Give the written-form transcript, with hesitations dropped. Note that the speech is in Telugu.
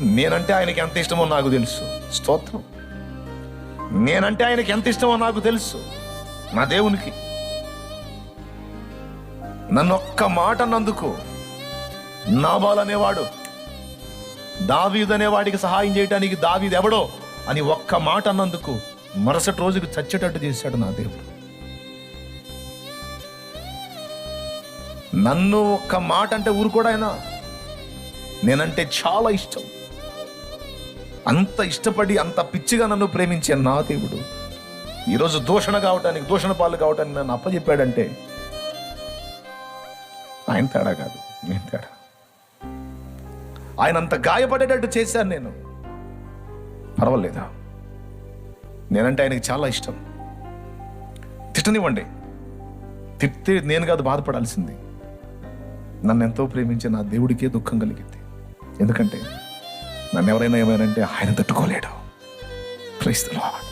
నేనంటే ఆయనకి ఎంత ఇష్టమో నాకు తెలుసు. స్తోత్రం. నేనంటే ఆయనకి ఎంత ఇష్టమో నాకు తెలుసు. నా దేవునికి నన్ను ఒక్క మాట అన్నందుకు, నాబాల్ అనేవాడు దావీదు అనేవాడికి సహాయం చేయడానికి దావీదు ఎవడో అని ఒక్క మాట అన్నందుకు మరుసటి రోజుకి చచ్చేటట్టు చేశాడు నా దేవుడు. నన్ను ఒక్క మాట అంటే ఊరుకోడాయన. నేనంటే చాలా ఇష్టం. అంత ఇష్టపడి అంత పిచ్చిగా నన్ను ప్రేమించే నా దేవుడు ఈరోజు దూషణ పాలు కావటానికి నన్ను అప్పచెప్పాడంటే ఆయన తేడా కాదు, నేను తేడా. ఆయన అంత గాయపడేటట్టు చేశాను నేను. పర్వాలేదా? నేనంటే ఆయనకి చాలా ఇష్టం. తిట్టనివ్వండి, తిట్టే నేను కాదు బాధపడాల్సింది. నన్ను ఎంతో ప్రేమించే నా దేవుడికే దుఃఖం కలిగింది. ఎందుకంటే నన్ను ఎవరైనా ఏమైనా అంటే ఆయన తట్టుకోలేడు. Praise the lord.